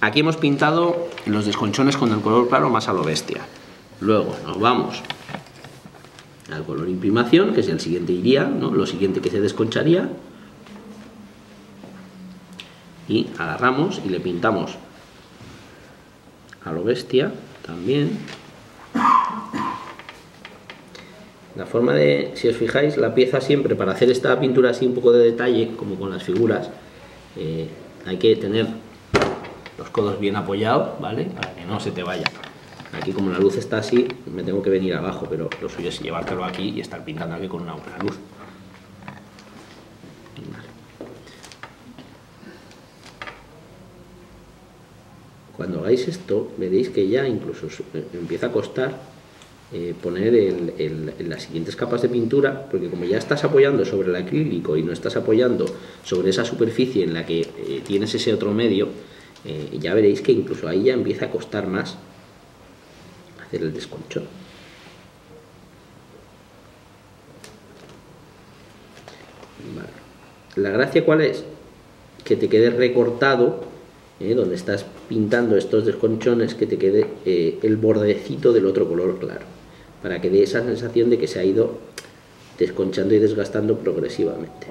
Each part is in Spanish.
aquí hemos pintado los desconchones con el color claro más a lo bestia. Luego nos vamos al color imprimación, que es el siguiente iría, ¿no? Lo siguiente que se desconcharía. Y agarramos y le pintamos a lo bestia también. La forma de, si os fijáis, la pieza siempre, para hacer esta pintura así un poco de detalle, como con las figuras, hay que tener los codos bien apoyados, ¿vale? Para que no se te vaya. Aquí, como la luz está así, me tengo que venir abajo, pero lo suyo es llevártelo aquí y estar pintando aquí con una buena luz. Vale. Cuando hagáis esto, veréis que ya incluso empieza a costar poner las siguientes capas de pintura, porque como ya estás apoyando sobre el acrílico y no estás apoyando sobre esa superficie en la que tienes ese otro medio, ya veréis que incluso ahí ya empieza a costar más hacer el desconchón. Vale. La gracia ¿cuál es? Que te quede recortado, donde estás pintando estos desconchones, que te quede el bordecito del otro color claro, para que dé esa sensación de que se ha ido desconchando y desgastando progresivamente.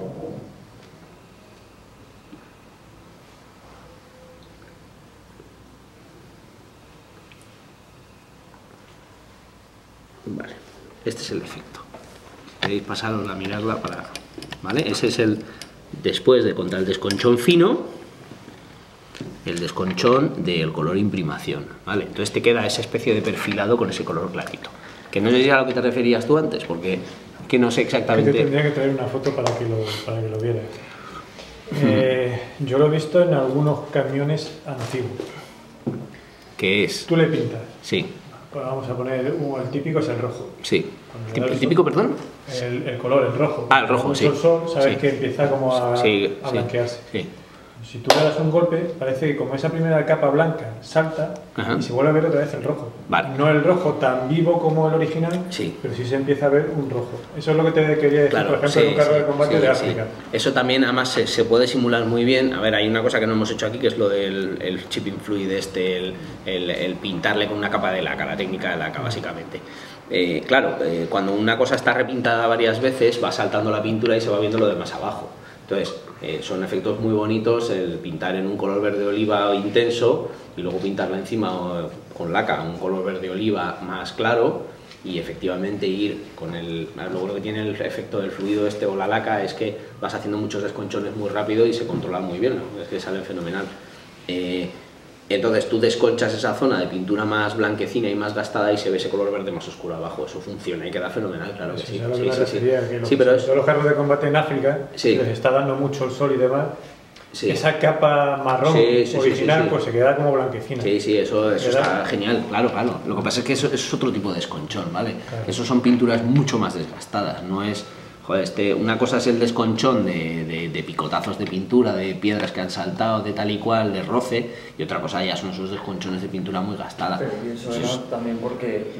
Vale, este es el efecto. Queréis pasaros a mirarla para... ¿Vale? Ese es el... Después de contra el desconchón fino, el desconchón del color imprimación, ¿vale? Entonces te queda esa especie de perfilado con ese color clarito. Que no sé si a lo que te referías tú antes, porque que no sé exactamente... Te tendría que traer una foto para que lo vieras. Yo lo he visto en algunos camiones antiguos. ¿Qué es? Tú le pintas. Sí. Pues vamos a poner, el típico es el rojo. Sí. ¿El típico, perdón? El color, el rojo. Ah, el rojo, sí. El sol, sabes sí. que empieza como a blanquearse. Sí. Si tú le das un golpe, parece que como esa primera capa blanca salta, y se vuelve a ver otra vez el rojo. Vale. No el rojo tan vivo como el original, sí, pero sí se empieza a ver un rojo. Eso es lo que te quería decir, claro, por ejemplo, en un carro de combate de África. Eso también, además, se puede simular muy bien. A ver, hay una cosa que no hemos hecho aquí, que es lo del chipping fluid, el pintarle con una capa de laca, la técnica de laca, básicamente. Claro, cuando una cosa está repintada varias veces, va saltando la pintura y se va viendo lo de más abajo. Entonces, son efectos muy bonitos el pintar en un color verde oliva intenso y luego pintarla encima con laca, un color verde oliva más claro, y efectivamente ir con el... Luego lo que tiene el efecto del fluido o la laca es que vas haciendo muchos desconchones muy rápido y se controlan muy bien, ¿no? Es que salen fenomenal. Entonces tú desconchas esa zona de pintura más blanquecina y más gastada y se ve ese color verde más oscuro abajo. Eso funciona y queda fenomenal, claro que sí. Pero los carros de combate en África les está dando mucho el sol y demás. Esa capa marrón original pues se queda como blanquecina. Sí, eso está genial, claro. Lo que pasa es que eso es otro tipo de desconchón, ¿vale? Claro. Eso son pinturas mucho más desgastadas, no es... Joder, una cosa es el desconchón de picotazos de pintura, de piedras que han saltado, de tal y cual, de roce, y otra cosa ya son esos desconchones de pintura muy gastada. Pero eso era también porque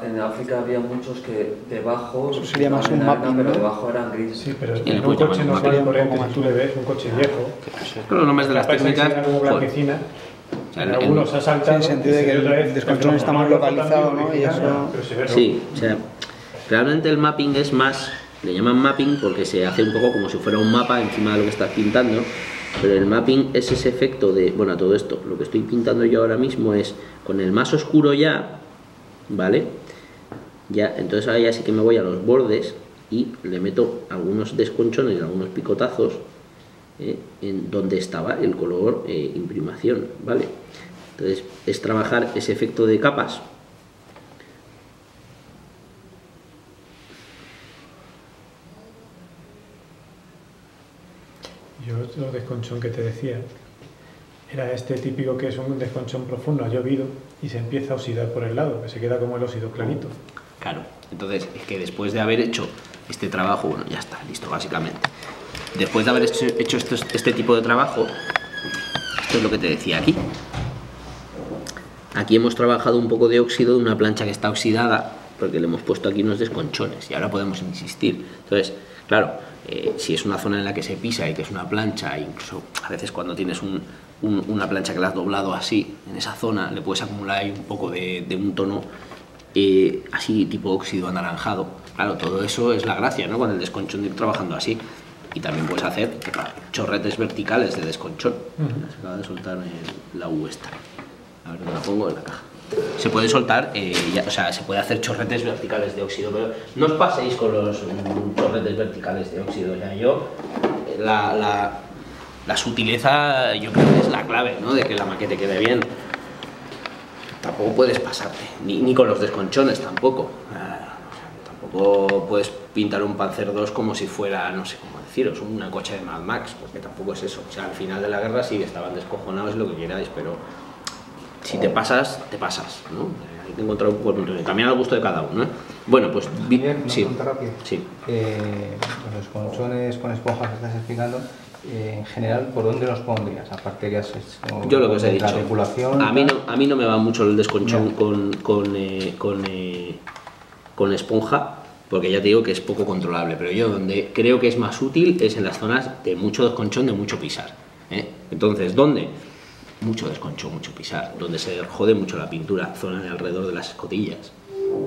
en África había muchos que debajo... Eso sería más un mapping, pero debajo eran grises. Sí, pero en un coche no sale corriente, si tú le ves un coche viejo... Pero lo más de las técnicas... como blanquecina, en algunos ha saltado... Sí, en el sentido de que el desconchón está más localizado, ¿no? Y eso... Sí, o sea, realmente el mapping es más... Le llaman mapping porque se hace un poco como si fuera un mapa encima de lo que estás pintando, pero el mapping es ese efecto de, bueno, todo esto, lo que estoy pintando yo ahora mismo es con el más oscuro ya, ¿vale? Ya, entonces ahora ya sí que me voy a los bordes y le meto algunos desconchones, algunos picotazos en donde estaba el color imprimación, ¿vale? Entonces es trabajar ese efecto de capas. Yo otro desconchón que te decía era este típico que es un desconchón profundo, ha llovido y se empieza a oxidar por el lado, que se queda como el óxido clarito. Claro, entonces es que después de haber hecho este trabajo, bueno, ya está, listo, básicamente. Después de haber hecho este tipo de trabajo, esto es lo que te decía aquí. Aquí hemos trabajado un poco de óxido de una plancha que está oxidada, porque le hemos puesto aquí unos desconchones y ahora podemos insistir. Entonces, claro, si es una zona en la que se pisa y que es una plancha, incluso a veces cuando tienes una plancha que la has doblado así, en esa zona, le puedes acumular ahí un poco de un tono así tipo óxido anaranjado. Claro, todo eso es la gracia, ¿no? Con el desconchón de ir trabajando así. Y también puedes hacer chorretes verticales de desconchón. Se acaba de soltar la U esta. A ver dónde la pongo, en la caja. Se puede soltar, o sea, se puede hacer chorretes verticales de óxido, pero no os paséis con los chorretes verticales de óxido. Ya yo, la sutileza yo creo que es la clave, ¿no? De que la maquete quede bien. Tampoco puedes pasarte, ni con los desconchones tampoco. Tampoco puedes pintar un Panzer II como si fuera, no sé cómo deciros, una coche de Mad Max, porque tampoco es eso. O sea, al final de la guerra sí estaban descojonados, lo que queráis, pero si te pasas, ¿no? Hay que encontrar un buen punto. También al gusto de cada uno, ¿eh? Bueno, pues... sí. Los desconchones con esponjas que estás explicando, en general, ¿por dónde los pondrías? Aparte que has hecho... Yo lo que os he dicho. A mí no me va mucho el desconchón con esponja, porque ya te digo que es poco controlable, pero yo donde creo que es más útil es en las zonas de mucho desconchón, de mucho pisar, ¿eh? Entonces, ¿dónde? Mucho desconchón, mucho pisar, donde se jode mucho la pintura, zona de alrededor de las escotillas,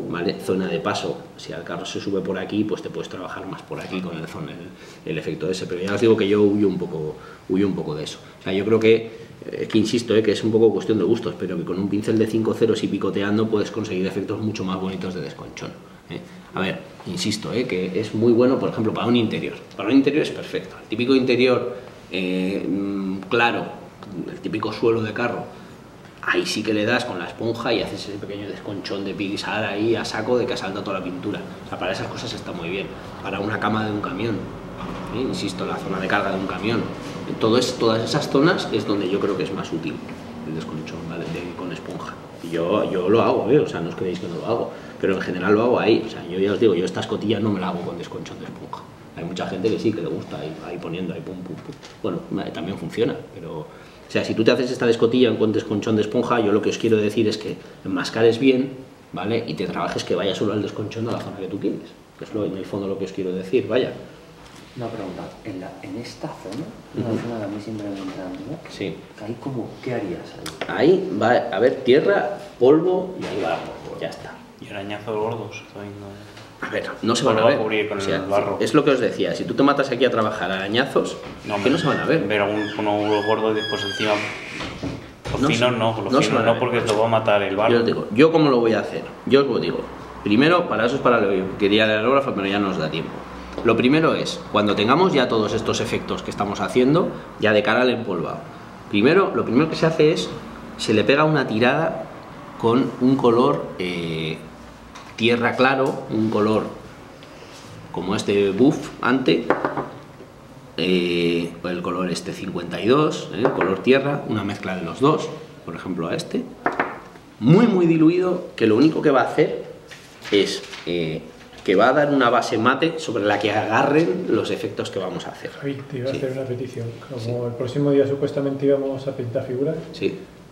¿vale? Zona de paso, si el carro se sube por aquí, pues te puedes trabajar más por aquí con el efecto ese, pero ya os digo que yo huyo un poco de eso. O sea, yo creo que insisto, que es un poco cuestión de gustos, pero que con un pincel de 5 ceros y picoteando puedes conseguir efectos mucho más bonitos de desconchón, ¿eh? A ver, insisto, que es muy bueno, por ejemplo, para un interior. Para un interior es perfecto. El típico interior claro, el típico suelo de carro, ahí sí que le das con la esponja y haces ese pequeño desconchón de pisar ahí a saco de que salta toda la pintura. O sea, para esas cosas está muy bien. Para una cama de un camión, insisto, la zona de carga de un camión, todas esas zonas es donde yo creo que es más útil el desconchón, ¿vale? Con esponja. Y yo lo hago, o sea, no os creéis que no lo hago, pero en general lo hago ahí. O sea, yo ya os digo, yo esta escotilla no me la hago con desconchón de esponja. Hay mucha gente que sí, que le gusta ahí poniendo, ahí pum, pum, pum. Bueno, también funciona, pero... O sea, si tú te haces esta escotilla con desconchón de esponja, yo lo que os quiero decir es que enmascares bien, ¿vale? Y te trabajes que vaya solo al desconchón a la zona que tú quieres. Que es en el fondo lo que os quiero decir, vaya. Una pregunta, en esta zona, una zona que a mí siempre me encanta, ¿no? Sí. Ahí como, ¿qué harías ahí? Ahí va a haber tierra, polvo y ahí va, ya está. Y arañazos gordos. A ver, no se van a ver. Cubrir con el barro. Es lo que os decía, si tú te matas aquí a trabajar arañazos, que no se van a ver. Ver uno gordo y después encima... Los finos no, porque te va a matar el barro. Yo os digo, ¿yo cómo lo voy a hacer? Yo os lo digo. Primero, para eso es para lo que quería el aerógrafo, pero ya no nos da tiempo. Lo primero es, cuando tengamos ya todos estos efectos que estamos haciendo, ya de cara al empolvado, lo primero que se hace es, se le pega una tirada con un color tierra claro, un color como este buff ante, el color este 52, color tierra, una mezcla de los dos, por ejemplo a este, muy diluido, que lo único que va a hacer es... que va a dar una base mate sobre la que agarren los efectos que vamos a hacer. Javi, te iba a hacer una petición. Como el próximo día supuestamente íbamos a pintar figuras,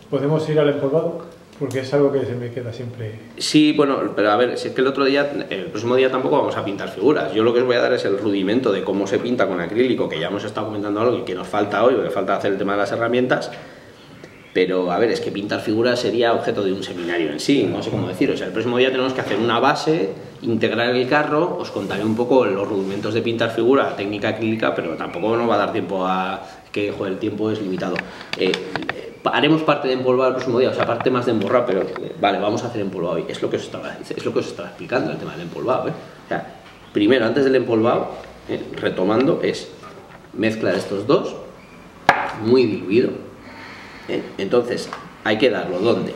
¿podemos ir al empolvado? Porque es algo que se me queda siempre... Sí, bueno, pero a ver, si es que el próximo día tampoco vamos a pintar figuras. Yo lo que os voy a dar es el rudimento de cómo se pinta con acrílico, que ya hemos estado comentando algo y que nos falta hoy, porque falta hacer el tema de las herramientas. Pero, a ver, es que pintar figuras sería objeto de un seminario en sí, no sé cómo deciros. O sea, el próximo día tenemos que hacer una base, integrar el carro, os contaré un poco los rudimentos de pintar figura, técnica acrílica, pero tampoco nos va a dar tiempo a... que, joder, el tiempo es limitado. Haremos parte de empolvar el próximo día, o sea, parte más de emborrar, pero vale, vamos a hacer empolvado hoy. Es lo que os estaba explicando, el tema del empolvado, O sea, primero, antes del empolvado, retomando, es mezcla de estos dos, muy diluido. Entonces, hay que darlo ¿dónde?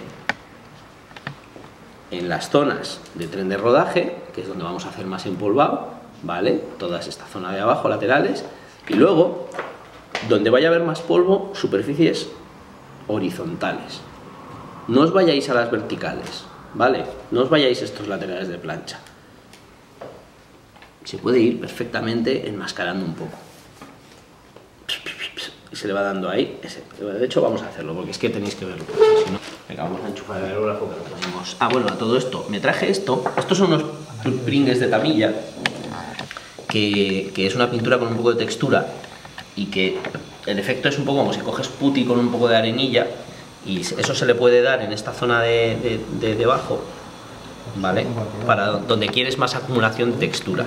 En las zonas de tren de rodaje, que es donde vamos a hacer más empolvado, ¿vale? Toda esta zona de abajo, laterales, y luego, donde vaya a haber más polvo, superficies horizontales. No os vayáis a las verticales, ¿vale? No os vayáis a estos laterales de plancha. Se puede ir perfectamente enmascarando un poco. Y se le va dando ahí ese. De hecho, vamos a hacerlo, porque es que tenéis que verlo. Si no... Venga, vamos a enchufar el aerógrafo que lo ponemos. Ah, bueno, a todo esto, me traje esto. Estos son unos pringues de tamilla, que es una pintura con un poco de textura, y que el efecto es un poco como si coges putty con un poco de arenilla, y eso se le puede dar en esta zona de debajo, ¿vale? Para donde quieres más acumulación de textura.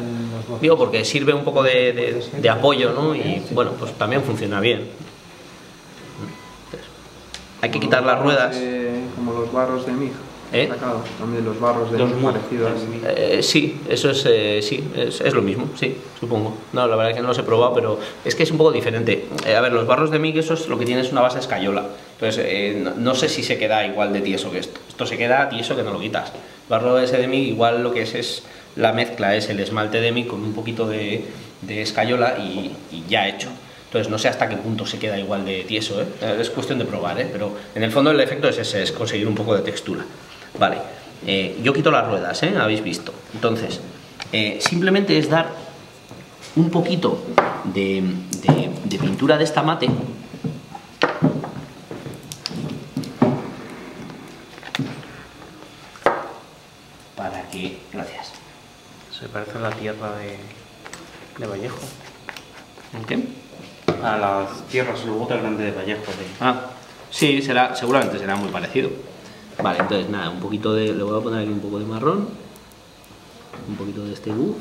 Digo, porque sirve un poco de apoyo, ¿no? Y bueno, pues también funciona bien. Entonces, hay que quitar las ruedas. Como los barros de MIG. También los barros de MIG parecidos. Sí, eso es, sí, es lo mismo, sí, supongo. No, la verdad es que no los he probado, pero es que es un poco diferente. A ver, los barros de MIG, eso es lo que tiene, es una base escayola. Entonces, no sé si se queda igual de tieso que esto. Esto se queda tieso que no lo quitas. El barro ese de MIG, igual lo que es la mezcla, es el esmalte de MIG con un poquito de escayola y ya hecho. Entonces no sé hasta qué punto se queda igual de tieso, es cuestión de probar, pero en el fondo el efecto es ese, es conseguir un poco de textura. Vale, yo quito las ruedas, habéis visto. Entonces, simplemente es dar un poquito de pintura de esta mate. Para que... Gracias. Se parece a la tierra de Vallejo. ¿En qué? A las tierras, el bote grande de Vallejo. Sí, seguramente será muy parecido. Vale, entonces nada, un poquito de... Le voy a poner aquí un poco de marrón. Un poquito de este buff.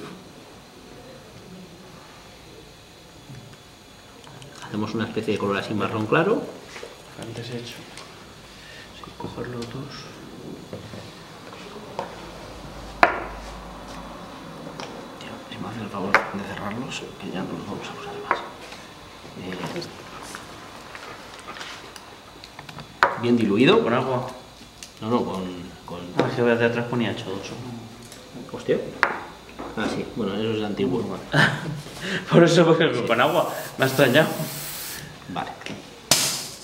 Hacemos una especie de color así marrón claro. Antes he hecho. Sí, coger los dos. Si me hacen el favor de cerrarlos, que ya no los vamos a usar más. Bien diluido. ¿Con agua? No, con... Ah, que de atrás ponía H2. Hostia. Ah, sí, bueno, eso es antiguo. Por eso, porque con agua me ha extrañado. Vale.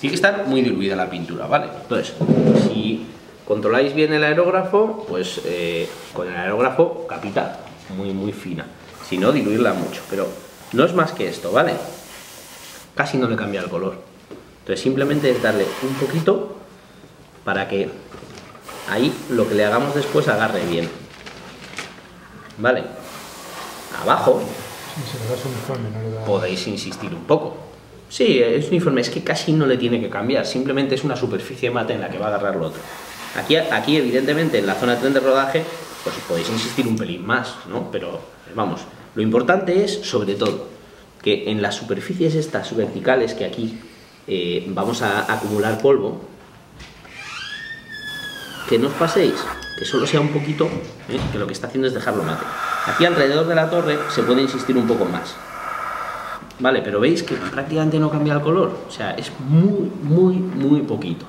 Tiene que estar muy diluida la pintura, ¿vale? Entonces, si controláis bien el aerógrafo, pues con el aerógrafo capita muy fina. Si no, diluirla mucho. Pero no es más que esto, ¿vale? Casi no le cambia el color. Entonces simplemente es darle un poquito para que ahí lo que le hagamos después agarre bien. ¿Vale? Abajo podéis insistir un poco. Sí, es uniforme, es que casi no le tiene que cambiar, simplemente es una superficie mate en la que va a agarrar lo otro. Aquí evidentemente en la zona de tren de rodaje pues podéis insistir un pelín más, ¿no? Pero vamos, lo importante es sobre todo que en las superficies estas verticales que aquí vamos a acumular polvo, que no os paséis, que solo sea un poquito, que lo que está haciendo es dejarlo mate. Aquí alrededor de la torre se puede insistir un poco más, vale, pero veis que prácticamente no cambia el color, o sea, es muy poquito.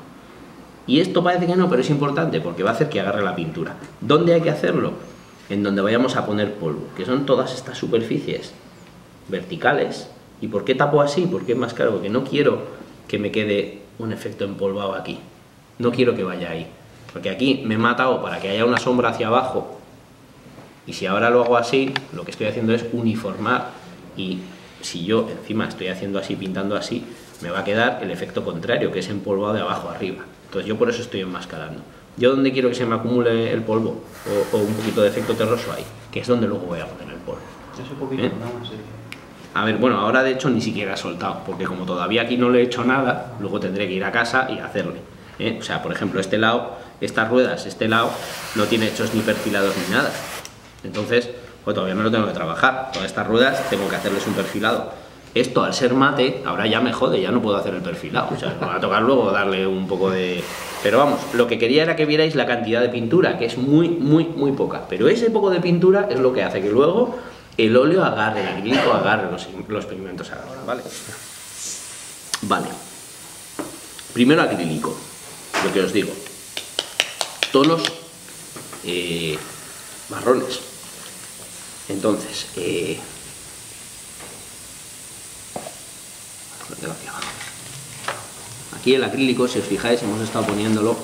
Y esto parece que no, pero es importante porque va a hacer que agarre la pintura. ¿Dónde hay que hacerlo? En donde vayamos a poner polvo, que son todas estas superficies verticales. ¿Y por qué tapo así? Porque es más claro, porque no quiero que me quede un efecto empolvado aquí. No quiero que vaya ahí. Porque aquí me he matado para que haya una sombra hacia abajo. Y si ahora lo hago así, lo que estoy haciendo es uniformar. Y si yo encima estoy haciendo así, pintando así, me va a quedar el efecto contrario, que es empolvado de abajo arriba. Entonces yo por eso estoy enmascarando. ¿Yo dónde quiero que se me acumule el polvo? O un poquito de efecto terroso ahí, que es donde luego voy a poner el polvo. Es un poquito, ¿no? Sí. A ver, bueno, ahora de hecho ni siquiera he soltado, porque como todavía aquí no le he hecho nada, luego tendré que ir a casa y hacerle. O sea, por ejemplo, este lado, estas ruedas, este lado, no tiene hechos ni perfilados ni nada. Entonces, pues todavía me lo tengo que trabajar. Todas estas ruedas tengo que hacerles un perfilado. Esto, al ser mate, ahora ya me jode, ya no puedo hacer el perfilado. O sea, me va a tocar luego darle un poco de... Pero vamos, lo que quería era que vierais la cantidad de pintura, que es muy poca. Pero ese poco de pintura es lo que hace que luego el óleo agarre, el acrílico agarre, los pigmentos agarren, ¿vale? Vale. Primero acrílico, lo que os digo. Tonos marrones. Entonces, aquí el acrílico, si os fijáis, hemos estado poniéndolo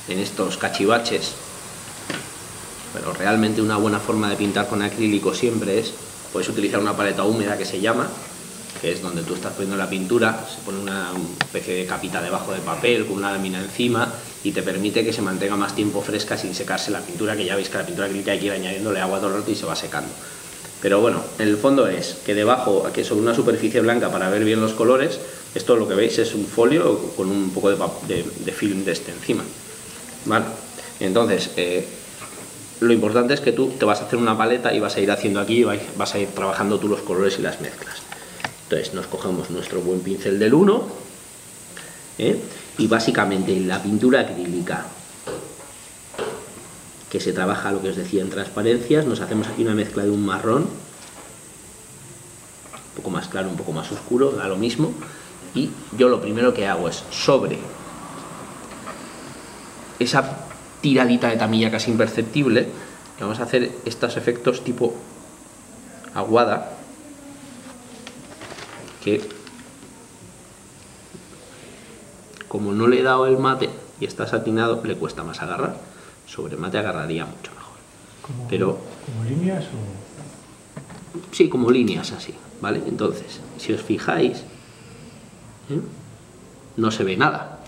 en estos cachivaches, pero realmente una buena forma de pintar con acrílico siempre es, puedes utilizar una paleta húmeda que se llama, que es donde tú estás poniendo la pintura, se pone una especie de capita debajo del papel con una lámina encima y te permite que se mantenga más tiempo fresca sin secarse la pintura, que ya veis que la pintura acrílica hay que ir añadiéndole agua todo el rato y se va secando. Pero bueno, en el fondo es que debajo, que sobre una superficie blanca para ver bien los colores, esto lo que veis es un folio con un poco de film de este encima, ¿vale? Entonces, lo importante es que tú te vas a hacer una paleta y vas a ir haciendo aquí, vas a ir trabajando tú los colores y las mezclas. Entonces nos cogemos nuestro buen pincel del 1, y básicamente en la pintura acrílica, que se trabaja lo que os decía en transparencias, nos hacemos aquí una mezcla de un marrón, un poco más claro, un poco más oscuro, da lo mismo, y yo lo primero que hago es sobre esa tiradita de tamilla casi imperceptible, y vamos a hacer estos efectos tipo aguada, que como no le he dado el mate y está satinado, le cuesta más agarrar. Sobre mate agarraría mucho mejor. ¿Como líneas o...? Sí, como líneas así, ¿vale? Entonces, si os fijáis, no se ve nada.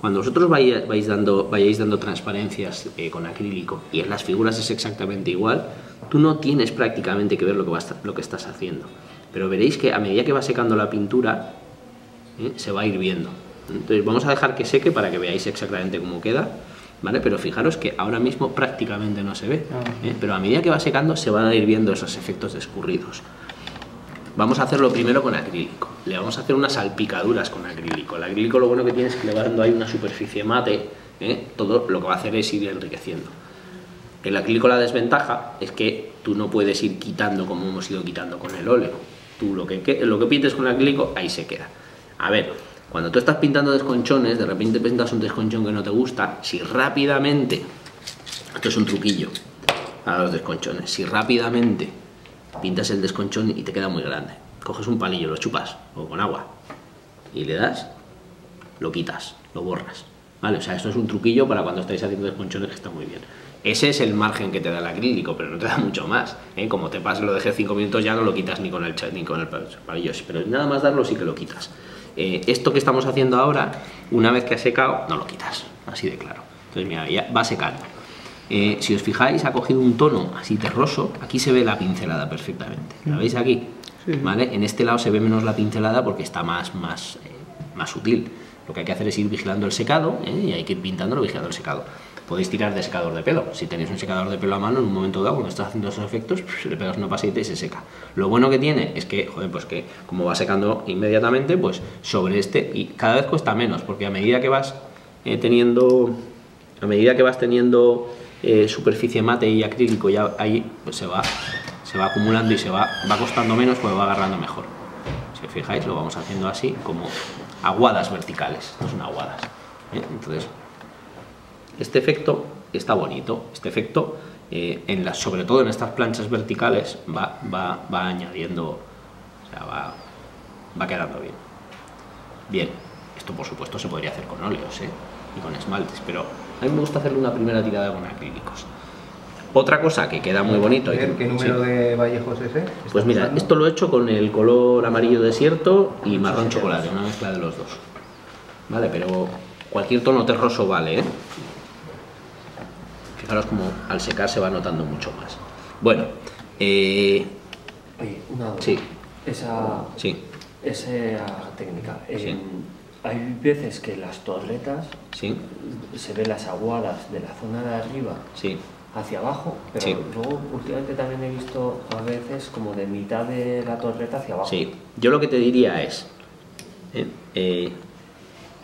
Cuando vosotros vayáis dando transparencias con acrílico y en las figuras es exactamente igual, tú no tienes prácticamente que ver lo que estás haciendo. Pero veréis que a medida que va secando la pintura, se va a ir viendo. Entonces vamos a dejar que seque para que veáis exactamente cómo queda, ¿vale? Pero fijaros que ahora mismo prácticamente no se ve, pero a medida que va secando se van a ir viendo esos efectos de escurridos. Vamos a hacerlo primero con acrílico. Le vamos a hacer unas salpicaduras con acrílico. El acrílico lo bueno que tiene es que cuando hay una superficie mate, todo lo que va a hacer es ir enriqueciendo. El acrílico, la desventaja es que tú no puedes ir quitando como hemos ido quitando con el óleo. Tú lo que pintes con el acrílico, ahí se queda. A ver, cuando tú estás pintando desconchones, de repente pintas un desconchón que no te gusta, si rápidamente, esto es un truquillo para los desconchones, si rápidamente pintas el desconchón y te queda muy grande, coges un palillo, lo chupas, o con agua, y le das, lo quitas, lo borras, ¿vale? O sea, esto es un truquillo para cuando estáis haciendo desconchones que está muy bien. Ese es el margen que te da el acrílico, pero no te da mucho más, Como te pases, lo dejé 5 minutos, ya no lo quitas ni con el palillo, pero nada más darlo sí que lo quitas. Esto que estamos haciendo ahora, una vez que ha secado, no lo quitas, así de claro. Entonces mira, ya va secando. Si os fijáis, ha cogido un tono así terroso, aquí se ve la pincelada perfectamente, ¿la veis aquí? Sí. ¿Vale? En este lado se ve menos la pincelada porque está más sutil. Lo que hay que hacer es ir vigilando el secado, y hay que ir pintándolo vigilando el secado. Podéis tirar de secador de pelo. Si tenéis un secador de pelo a mano, en un momento dado, cuando estás haciendo esos efectos, le pegas una pasadita y se seca. Lo bueno que tiene es que, joder, pues que como va secando inmediatamente, pues sobre este, y cada vez cuesta menos, porque a medida que vas teniendo superficie mate y acrílico, ya ahí pues se va acumulando y va costando menos, pues va agarrando mejor. Si os fijáis, lo vamos haciendo así, como aguadas verticales, no son aguadas. Entonces, este efecto está bonito. Este efecto, sobre todo en estas planchas verticales, va añadiendo, o sea, va quedando bien. Bien, esto por supuesto se podría hacer con óleos y con esmaltes, pero a mí me gusta hacerle una primera tirada con acrílicos. Otra cosa que queda muy bonito. ¿Qué número de Vallejos es ese? Pues mira, esto lo he hecho con el color amarillo desierto y marrón chocolate, una mezcla de los dos. Vale, pero cualquier tono terroso vale, Fijaros como al secar se va notando mucho más. Bueno, Oye, una duda. Sí. Esa técnica. Sí. Hay veces que las torretas Sí. se ven las aguadas de la zona de arriba Sí. hacia abajo, pero Sí. luego últimamente también he visto a veces como de mitad de la torreta hacia abajo. Sí, yo lo que te diría es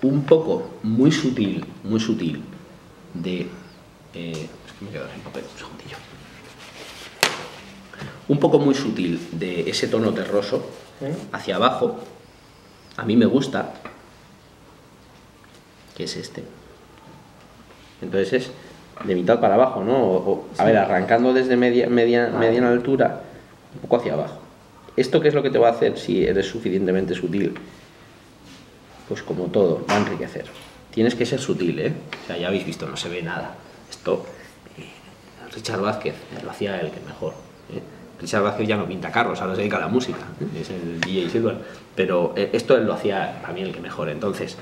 un poco muy sutil de... es que me quedo sin papel, un segundillo. Un poco muy sutil de ese tono terroso hacia abajo, a mí me gusta, que es este. Entonces es de mitad para abajo, ¿no? A ver, arrancando desde mediana altura, un poco hacia abajo. ¿Esto qué es lo que te va a hacer si eres suficientemente sutil? Pues como todo, va a enriquecer. Tienes que ser sutil, O sea, ya habéis visto, no se ve nada. Esto, Richard Vázquez lo hacía el que mejor. Richard Vázquez ya no pinta carros, ahora se dedica a la música, es el DJ Silver. Pero esto él lo hacía para mí el que mejor. Entonces,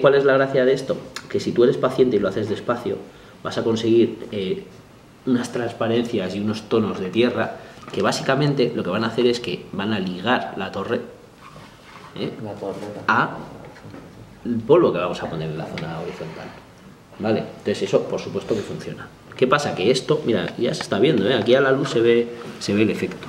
¿cuál es la gracia de esto? Que si tú eres paciente y lo haces despacio, vas a conseguir unas transparencias y unos tonos de tierra que básicamente lo que van a hacer es que van a ligar la torre a el polvo que vamos a poner en la zona horizontal, ¿vale? Entonces eso por supuesto que funciona. ¿Qué pasa? Que esto, mira, ya se está viendo, aquí a la luz se ve el efecto.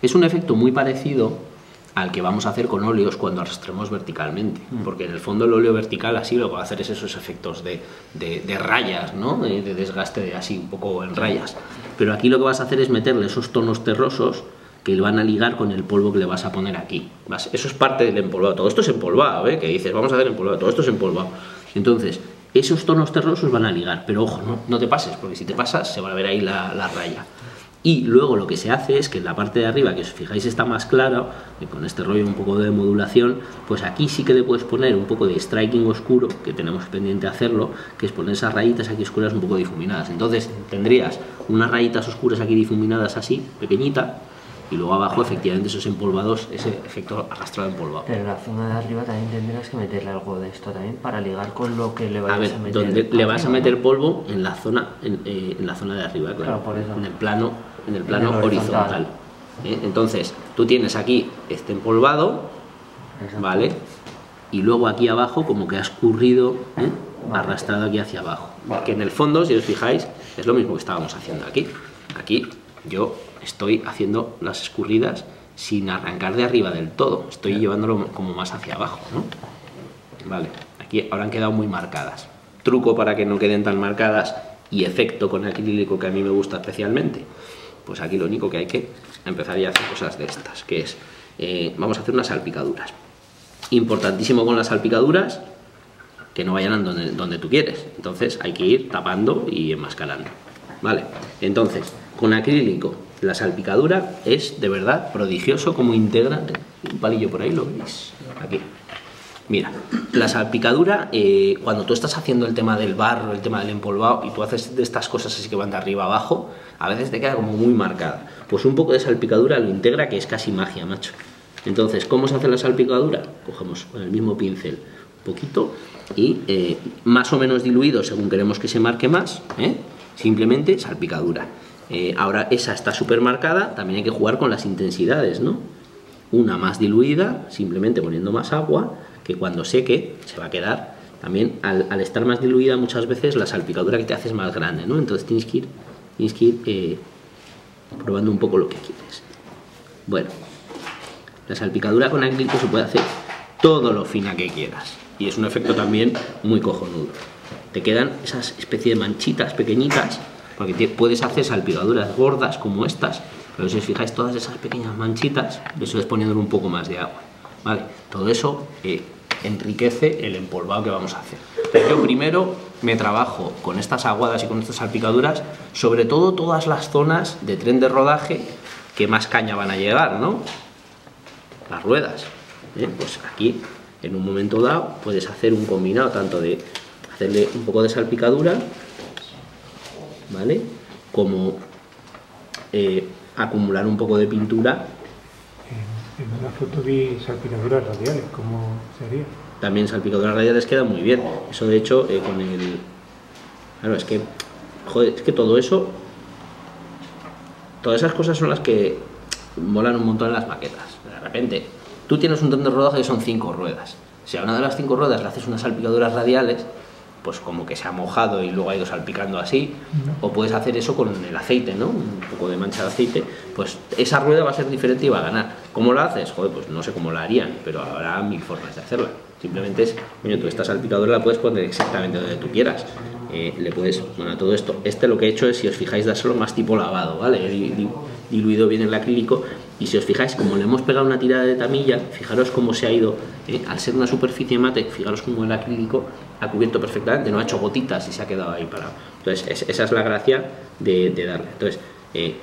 Es un efecto muy parecido al que vamos a hacer con óleos cuando arrastremos verticalmente, porque en el fondo el óleo vertical así lo que va a hacer es esos efectos de rayas, ¿no? De desgaste de así un poco en rayas, pero aquí lo que vas a hacer es meterle esos tonos terrosos que van a ligar con el polvo que le vas a poner aquí. Eso es parte del empolvado, todo esto es empolvado, que dices vamos a hacer empolvado, todo esto es empolvado. Entonces esos tonos terrosos van a ligar, pero ojo, no te pases, porque si te pasas se va a ver ahí la raya. Y luego lo que se hace es que en la parte de arriba, que os fijáis está más claro, y con este rollo un poco de modulación, pues aquí sí que le puedes poner un poco de striking oscuro, que tenemos pendiente hacerlo, que es poner esas rayitas aquí oscuras un poco difuminadas. Entonces tendrías unas rayitas oscuras aquí difuminadas así, pequeñita, y luego abajo efectivamente esos empolvados, ese efecto arrastrado empolvado. Pero en la zona de arriba también tendrás que meterle algo de esto también para ligar con lo que le vayas a meter. Donde le vas a meter polvo en la zona de arriba, claro, por eso. En el plano horizontal. Entonces tú tienes aquí este empolvado, ¿vale? Y luego aquí abajo como que ha escurrido, arrastrado aquí hacia abajo. Que en el fondo, si os fijáis, es lo mismo que estábamos haciendo aquí. Aquí yo estoy haciendo las escurridas sin arrancar de arriba del todo, estoy llevándolo como más hacia abajo, ¿no? Vale, aquí ahora han quedado muy marcadas. Truco para que no queden tan marcadas y efecto con acrílico que a mí me gusta especialmente. Pues aquí lo único que hay que empezar ya a hacer cosas de estas, que es, vamos a hacer unas salpicaduras. Importantísimo con las salpicaduras, que no vayan donde tú quieres. Entonces hay que ir tapando y enmascarando. Vale, entonces, con acrílico, la salpicadura es de verdad prodigioso como integra. Un palillo por ahí, ¿lo veis? Aquí. Mira, la salpicadura, cuando tú estás haciendo el tema del barro, el tema del empolvado, y tú haces de estas cosas así que van de arriba abajo, a veces te queda como muy marcada. Pues un poco de salpicadura lo integra, que es casi magia, macho. Entonces, ¿cómo se hace la salpicadura? Cogemos con el mismo pincel un poquito y más o menos diluido según queremos que se marque más, simplemente salpicadura. Ahora esa está súper marcada, también hay que jugar con las intensidades, ¿no? Una más diluida, simplemente poniendo más agua, que cuando seque se va a quedar también, al estar más diluida muchas veces la salpicadura que te hace es más grande, ¿no? Entonces tienes que ir probando un poco lo que quieres. Bueno, la salpicadura con acrílico se puede hacer todo lo fina que quieras y es un efecto también muy cojonudo. Te quedan esas especie de manchitas pequeñitas, porque puedes hacer salpicaduras gordas como estas, pero si os fijáis todas esas pequeñas manchitas, eso es poniéndole un poco más de agua, ¿vale? Todo eso enriquece el empolvado que vamos a hacer. Pero yo primero me trabajo con estas aguadas y con estas salpicaduras, sobre todo todas las zonas de tren de rodaje que más caña van a llegar, ¿no? Las ruedas. Pues aquí, en un momento dado, puedes hacer un combinado tanto de hacerle un poco de salpicadura, ¿vale? Como acumular un poco de pintura. En una foto vi salpicaduras radiales, ¿cómo sería? También salpicaduras radiales queda muy bien. Eso de hecho con el... Claro, es que... Joder, es que todo eso... Todas esas cosas son las que molan un montón en las maquetas. De repente, tú tienes un tren de rodaje que son 5 ruedas. Si a una de las 5 ruedas le haces unas salpicaduras radiales, pues como que se ha mojado y luego ha ido salpicando así, o puedes hacer eso con el aceite, ¿no? Un poco de mancha de aceite, pues esa rueda va a ser diferente y va a ganar. ¿Cómo la haces? Joder, pues no sé cómo la harían, pero habrá 1000 formas de hacerla. Simplemente es, coño, tú esta salpicadura la puedes poner exactamente donde tú quieras. Le puedes, bueno, a todo esto, lo que he hecho es, si os fijáis, dárselo más tipo lavado, ¿vale? He diluido bien el acrílico y si os fijáis, como le hemos pegado una tirada de tamilla, fijaros cómo se ha ido, al ser una superficie mate, fijaros cómo el acrílico ha cubierto perfectamente, no ha hecho gotitas y se ha quedado ahí parado. Entonces, esa es la gracia de darle. Entonces,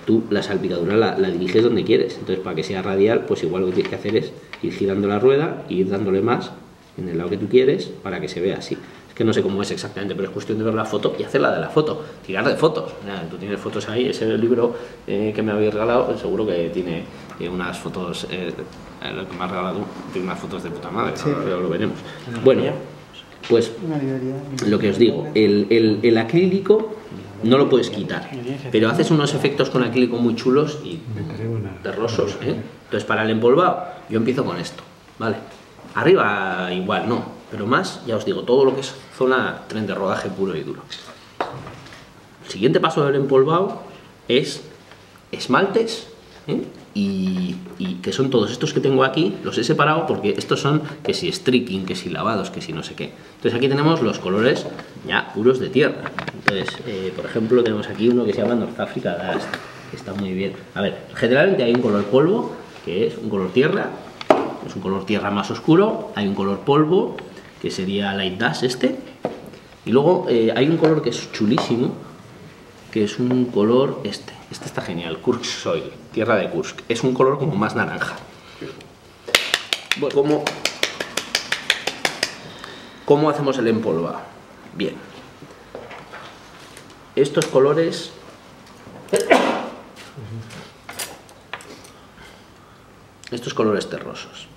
tú la salpicadura la diriges donde quieres. Entonces, para que sea radial, pues igual lo que tienes que hacer es ir girando la rueda e ir dándole más en el lado que tú quieres para que se vea así. Es que no sé cómo es exactamente, pero es cuestión de ver la foto y hacerla de la foto, tirar de fotos. Tú tienes fotos ahí, ese libro que me habéis regalado, seguro que tiene unas fotos, lo que me has regalado, tiene unas fotos de puta madre, sí. Ahora lo veremos. Bueno, pues lo que os digo, el acrílico no lo puedes quitar, pero haces unos efectos con acrílico muy chulos y terrosos, ¿eh? Entonces para el empolvado yo empiezo con esto, ¿vale? Arriba igual no, pero más, ya os digo, todo lo que es zona tren de rodaje puro y duro. El siguiente paso del empolvado es esmaltes, ¿eh? Y que son todos estos que tengo aquí, los he separado porque estos son que si streaking, que si lavados, que si no sé qué. Entonces aquí tenemos los colores ya puros de tierra. Entonces, por ejemplo, tenemos aquí uno que se llama North Africa Dust, que está muy bien. A ver, generalmente hay un color polvo, que es un color tierra, es un color tierra más oscuro, hay un color polvo, que sería Light Dust este, y luego hay un color que es chulísimo, que es un color este está genial, Kursk Soil, tierra de Kursk, es un color como más naranja. Bueno, ¿cómo hacemos el empolvado? Bien, estos colores terrosos,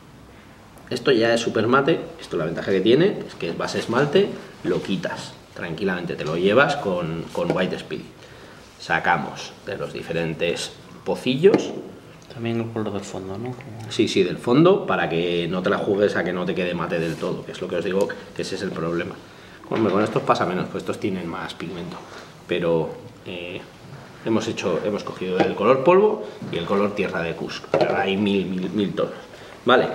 esto ya es super mate, esto la ventaja que tiene es que es base esmalte, lo quitas tranquilamente, te lo llevas con White Spirit. Sacamos de los diferentes pocillos. También el color del fondo, ¿no? Sí, del fondo, para que no te la juegues a que no te quede mate del todo, que es lo que os digo, que ese es el problema. Bueno, con estos pasa menos, pues estos tienen más pigmento, pero hemos cogido el color polvo y el color tierra de Kursk, pero hay mil tonos, ¿vale?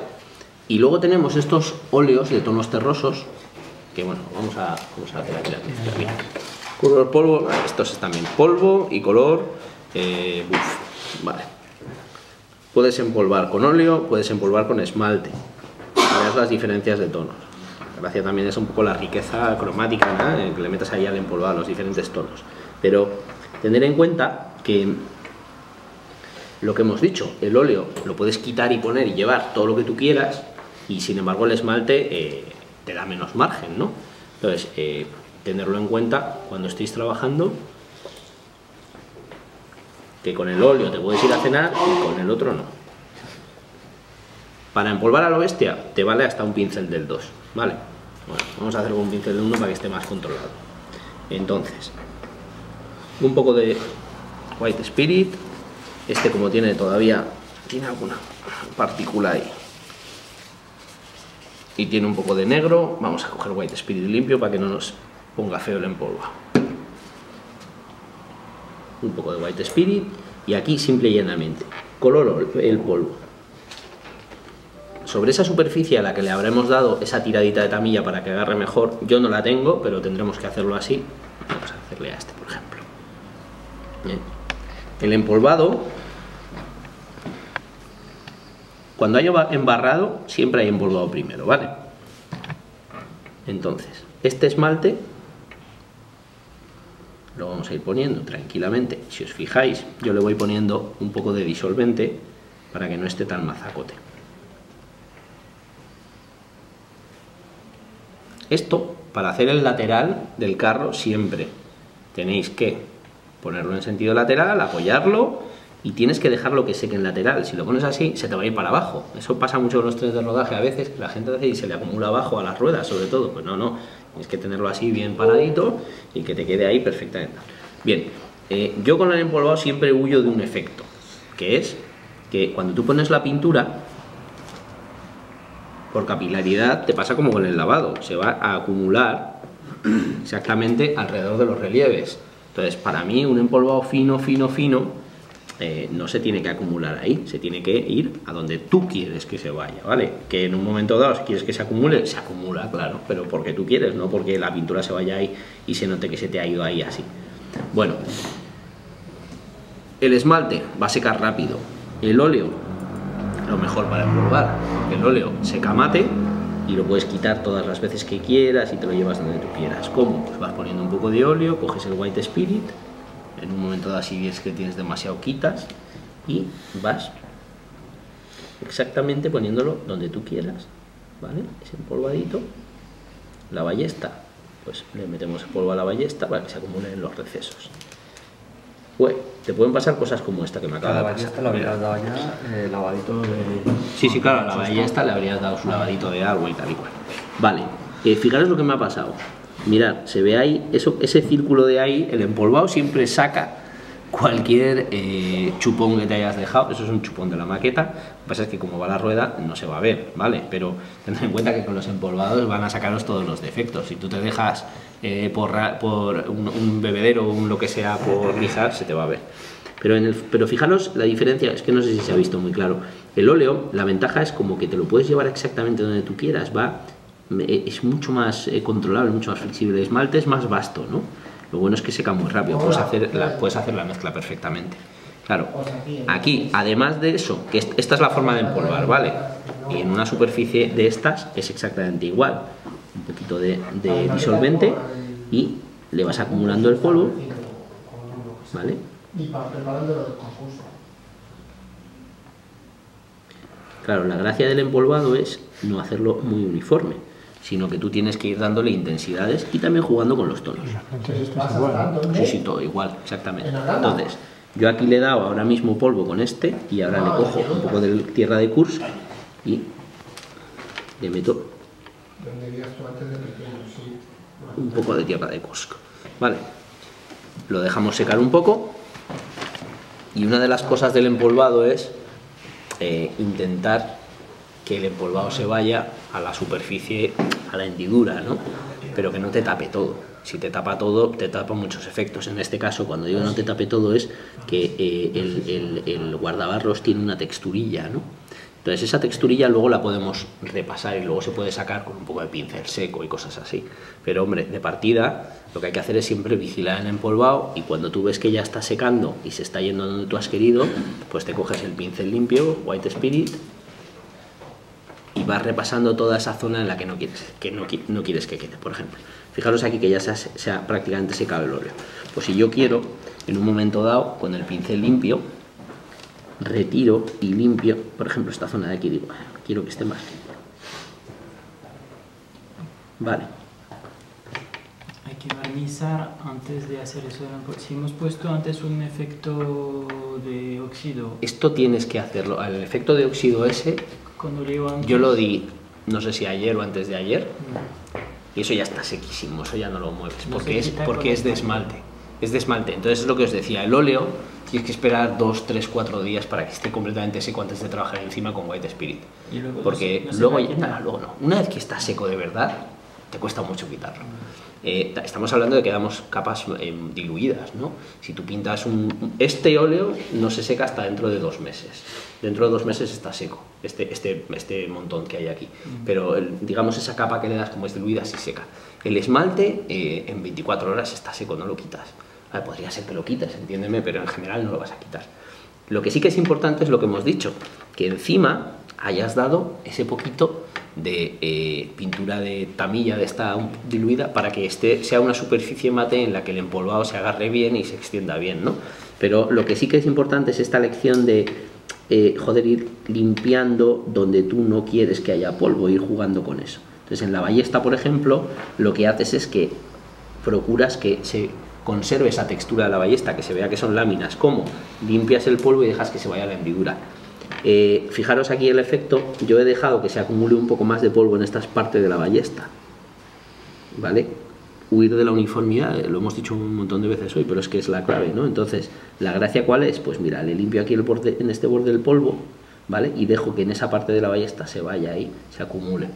Y luego tenemos estos óleos de tonos terrosos, que bueno, vamos a hacer aquí. Color polvo, estos están bien, polvo y color vale. Puedes empolvar con óleo, puedes empolvar con esmalte, verás las diferencias de tonos. La gracia también es un poco la riqueza cromática, ¿no? Que le metas ahí al empolvado los diferentes tonos, pero tener en cuenta que lo que hemos dicho, el óleo lo puedes quitar y poner y llevar todo lo que tú quieras, y sin embargo el esmalte te da menos margen, ¿no? Entonces, tenerlo en cuenta cuando estéis trabajando, que con el óleo te puedes ir a cenar y con el otro no. Para empolvar a lo bestia te vale hasta un pincel del 2, ¿vale? Bueno, vamos a hacer con un pincel del 1 para que esté más controlado. Entonces, un poco de White Spirit, este como tiene alguna partícula ahí y tiene un poco de negro, vamos a coger White Spirit limpio para que no nos ponga feo el empolvado. Un poco de White Spirit y aquí simple y llanamente color el polvo sobre esa superficie a la que le habremos dado esa tiradita de tamilla para que agarre mejor. Yo no la tengo, pero tendremos que hacerlo así. Vamos a hacerle a este, por ejemplo. Bien. El empolvado, cuando hay embarrado siempre hay empolvado primero, ¿vale? Entonces este esmalte lo vamos a ir poniendo tranquilamente. Si os fijáis, yo le voy poniendo un poco de disolvente para que no esté tan mazacote. Esto, para hacer el lateral del carro, siempre tenéis que ponerlo en sentido lateral, apoyarlo y tienes que dejarlo que seque en lateral. Si lo pones así, se te va a ir para abajo. Eso pasa mucho con los trenes de rodaje a veces, que la gente hace y se le acumula abajo a las ruedas, sobre todo. Pues no, tienes que tenerlo así bien paradito y que te quede ahí perfectamente. Bien, yo con el empolvado siempre huyo de un efecto, que es que cuando tú pones la pintura, por capilaridad te pasa como con el lavado, se va a acumular exactamente alrededor de los relieves. Entonces, para mí, un empolvado fino, no se tiene que acumular ahí, se tiene que ir a donde tú quieres que se vaya, ¿vale? Que en un momento dado, si quieres que se acumula, claro, pero porque tú quieres, no porque la pintura se vaya ahí y se note que se te ha ido ahí así. Bueno, el esmalte va a secar rápido, el óleo, lo mejor para empolvar, el óleo seca mate y lo puedes quitar todas las veces que quieras y te lo llevas donde tú quieras. ¿Cómo? Pues vas poniendo un poco de óleo, coges el White Spirit, en un momento dado si ves que tienes demasiado quitas y vas exactamente poniéndolo donde tú quieras, ¿vale? Es empolvadito. La ballesta, pues le metemos el polvo a la ballesta para que se acumulen en los recesos. Pues te pueden pasar cosas como esta que me acaba de pasar. La ballesta le habrías dado ya lavadito de... Sí, claro, a la ballesta le habrías dado su lavadito de agua y tal y cual. Vale, fijaros lo que me ha pasado. mirad, se ve ahí, ese círculo de ahí, el empolvado siempre saca cualquier chupón que te hayas dejado. Eso es un chupón de la maqueta. Lo que pasa es que como va la rueda no se va a ver, ¿vale? Pero tened en cuenta que con los empolvados van a sacaros todos los defectos. Si tú te dejas por un bebedero o un lo que sea por lijar, se te va a ver. Pero fijaros la diferencia, es que no sé si se ha visto muy claro. El óleo, la ventaja es como que te lo puedes llevar exactamente donde tú quieras, es mucho más controlable, mucho más flexible. El esmalte es más vasto, ¿no? Lo bueno es que seca muy rápido, puedes hacer la mezcla perfectamente. Claro, aquí, además de eso, que esta es la forma de empolvar, ¿vale? Y en una superficie de estas es exactamente igual. Un poquito de disolvente y le vas acumulando el polvo, ¿vale? Claro, la gracia del empolvado es no hacerlo muy uniforme, sino que tú tienes que ir dándole intensidades y también jugando con los tonos. Sí, todo igual, exactamente. Entonces, yo aquí le he dado ahora mismo polvo con este y ahora le cojo un poco de tierra de Kursk y le meto un poco de tierra de Kursk. Vale, lo dejamos secar un poco y una de las cosas del empolvado es intentar que el empolvado se vaya a la superficie, a la hendidura, ¿no? Pero que no te tape todo. Si te tapa todo, te tapa muchos efectos. En este caso, cuando digo no te tape todo, es que el guardabarros tiene una texturilla, ¿no? Entonces esa texturilla luego la podemos repasar y luego se puede sacar con un poco de pincel seco y cosas así. Pero hombre, de partida lo que hay que hacer es siempre vigilar el empolvado y cuando tú ves que ya está secando y se está yendo donde tú has querido, pues te coges el pincel limpio, White Spirit, y vas repasando toda esa zona en la que no quieres que quede. Por ejemplo, fijaros aquí que ya se ha prácticamente secado el óleo. Pues si yo quiero, en un momento dado, con el pincel limpio, retiro y limpio, por ejemplo, esta zona de aquí, digo, quiero que esté más limpio. Vale. Hay que barnizar antes de hacer eso. Si hemos puesto antes un efecto de óxido. Esto tienes que hacerlo. El efecto de óxido ese, yo lo di, no sé si ayer o antes de ayer, y eso ya está sequísimo, eso ya no lo mueves, porque es de esmalte. Es de esmalte. Entonces es lo que os decía, el óleo tienes que esperar 2, 3, 4 días para que esté completamente seco antes de trabajar encima con White Spirit. Porque luego no. Una vez que está seco de verdad, te cuesta mucho quitarlo. Estamos hablando de que damos capas diluidas, ¿no? Si tú pintas este óleo no se seca hasta dentro de 2 meses. Dentro de 2 meses está seco, este montón que hay aquí. Pero digamos esa capa que le das como es diluida sí seca. El esmalte en 24 horas está seco, no lo quitas. Podría ser que lo quites, entiéndeme, pero en general no lo vas a quitar. Lo que sí que es importante es lo que hemos dicho, que encima hayas dado ese poquito de pintura de tamilla de esta diluida para que sea una superficie mate en la que el empolvado se agarre bien y se extienda bien, ¿no? Pero lo que sí que es importante es esta lección de ir limpiando donde tú no quieres que haya polvo, ir jugando con eso. Entonces en la ballesta, por ejemplo, lo que haces es que procuras que se conserve esa textura de la ballesta, que se vea que son láminas. ¿Cómo? Limpias el polvo y dejas que se vaya a la hendidura. Fijaros aquí el efecto, yo he dejado que se acumule un poco más de polvo en estas partes de la ballesta, ¿vale? Huir de la uniformidad, lo hemos dicho un montón de veces hoy, pero es que es la clave, ¿no? Entonces, ¿la gracia cuál es? Pues mira, le limpio aquí el borde, en este borde del polvo, ¿vale? Y dejo que en esa parte de la ballesta se vaya ahí, se acumule.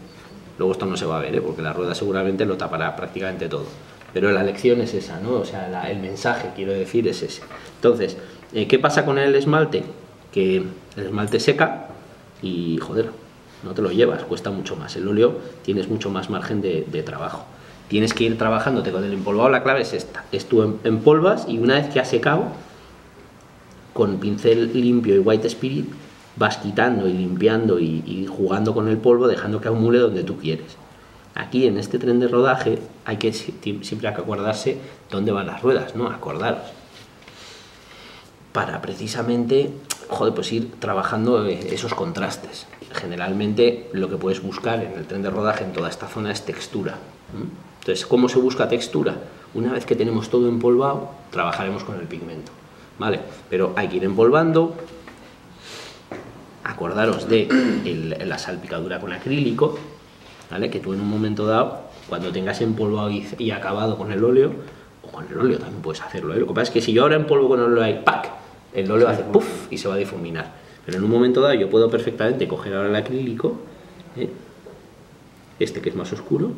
Luego esto no se va a ver, porque la rueda seguramente lo tapará prácticamente todo. Pero la lección es esa, ¿no? O sea, el mensaje, quiero decir, es ese. Entonces, ¿qué pasa con el esmalte? Que el esmalte seca y, joder, no te lo llevas, cuesta mucho más. El óleo tienes mucho más margen de trabajo. Tienes que ir trabajándote con el empolvado, la clave es esta. Es tú empolvas y una vez que has secado, con pincel limpio y White Spirit, vas quitando y limpiando y jugando con el polvo, dejando que acumule donde tú quieres. Aquí en este tren de rodaje siempre hay que acordarse dónde van las ruedas, ¿no? Acordaros. Para precisamente, joder, pues ir trabajando esos contrastes. Generalmente lo que puedes buscar en el tren de rodaje en toda esta zona es textura. Entonces, ¿cómo se busca textura? Una vez que tenemos todo empolvado, trabajaremos con el pigmento, ¿vale? Pero hay que ir empolvando. Acordaros de la salpicadura con acrílico, ¿vale? Que tú en un momento dado cuando tengas empolvado y acabado con el óleo, o con el óleo también puedes hacerlo, ¿eh? Lo que pasa es que si yo ahora empolvo con el óleo ahí, ¡pac!, el óleo hace ¡puf!, y se va a difuminar. Pero en un momento dado yo puedo perfectamente coger ahora el acrílico, este que es más oscuro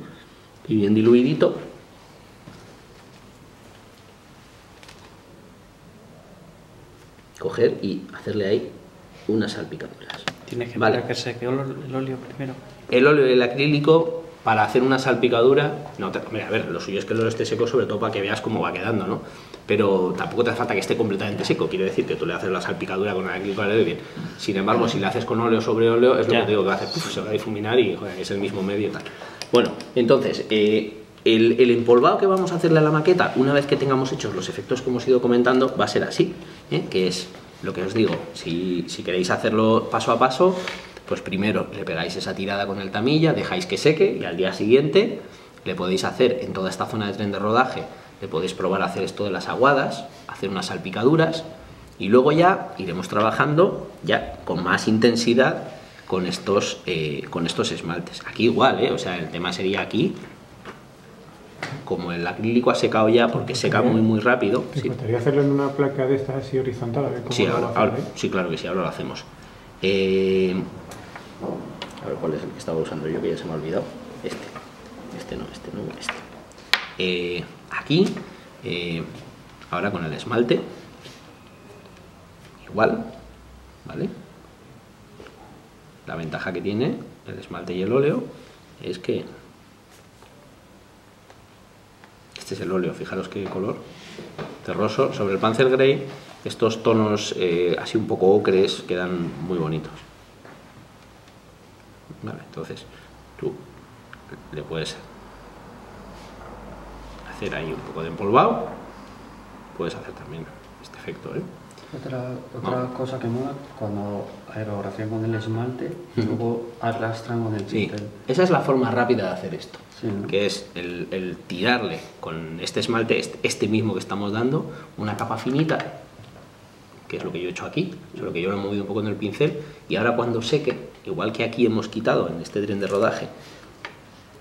y bien diluidito, coger y hacerle ahí unas salpicaduras. Tienes que esperar que seque el óleo primero. El óleo y el acrílico, para hacer una salpicadura, no, a ver, lo suyo es que el óleo esté seco, sobre todo para que veas cómo va quedando, ¿no? Pero tampoco te hace falta que esté completamente seco, quiere decir que tú le haces la salpicadura con el acrílico al bien. Sin embargo, si le haces con óleo sobre óleo, es lo que te digo, que va a hacer, se va a difuminar y joder, es el mismo medio y tal. Bueno, entonces, el empolvado que vamos a hacerle a la maqueta, una vez que tengamos hechos los efectos que hemos ido comentando, va a ser así, que es lo que os digo. Si queréis hacerlo paso a paso, pues primero le pegáis esa tirada con el tamilla, dejáis que seque y al día siguiente le podéis hacer en toda esta zona de tren de rodaje, le podéis probar a hacer esto de las aguadas, hacer unas salpicaduras y luego ya iremos trabajando ya con más intensidad con estos esmaltes. Aquí igual, o sea, el tema sería aquí, como el acrílico ha secado ya, porque seca muy rápido. ¿Te gustaría hacerlo en una placa de estas así horizontal? A ver cómo sí, sí, claro que sí, ahora lo hacemos. A ver cuál es el que estaba usando yo, que ya se me ha olvidado. Este no. Aquí, ahora con el esmalte, igual, ¿vale? La ventaja que tiene el esmalte y el óleo es que este es el óleo, fijaros qué color terroso. Sobre el Panzer Grey, estos tonos así un poco ocres quedan muy bonitos. Vale, entonces tú le puedes hacer ahí un poco de empolvado, puedes hacer también este efecto, Otra cosa que mola, cuando aerografían con el esmalte y luego arrastran con el pincel. Sí, esa es la forma rápida de hacer esto, sí, ¿no? Que es el tirarle con este esmalte, este mismo que estamos dando, una capa finita, que es lo que yo he hecho aquí, solo que yo lo he movido un poco en el pincel, y ahora cuando seque, igual que aquí hemos quitado en este tren de rodaje,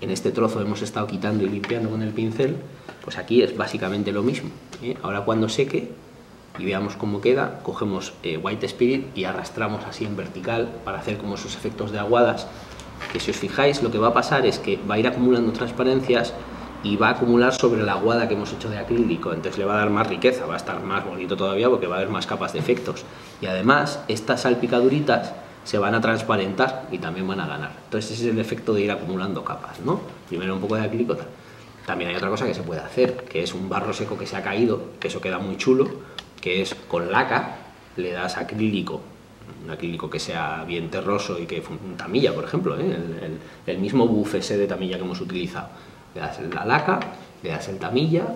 en este trozo hemos estado quitando y limpiando con el pincel, pues aquí es básicamente lo mismo, Ahora cuando seque y veamos cómo queda, cogemos White Spirit y arrastramos así en vertical para hacer como esos efectos de aguadas, que si os fijáis lo que va a pasar es que va a ir acumulando transparencias y va a acumular sobre la aguada que hemos hecho de acrílico, entonces le va a dar más riqueza, va a estar más bonito todavía porque va a haber más capas de efectos, y además estas salpicaduritas se van a transparentar y también van a ganar. Entonces ese es el efecto de ir acumulando capas, ¿no? Primero un poco de acrílico. También hay otra cosa que se puede hacer, que es un barro seco que se ha caído, que eso queda muy chulo, que es con laca, le das acrílico, un acrílico que sea bien terroso y que un tamilla, por ejemplo, el mismo buff ese de tamilla que hemos utilizado. Le das la laca, le das el tamilla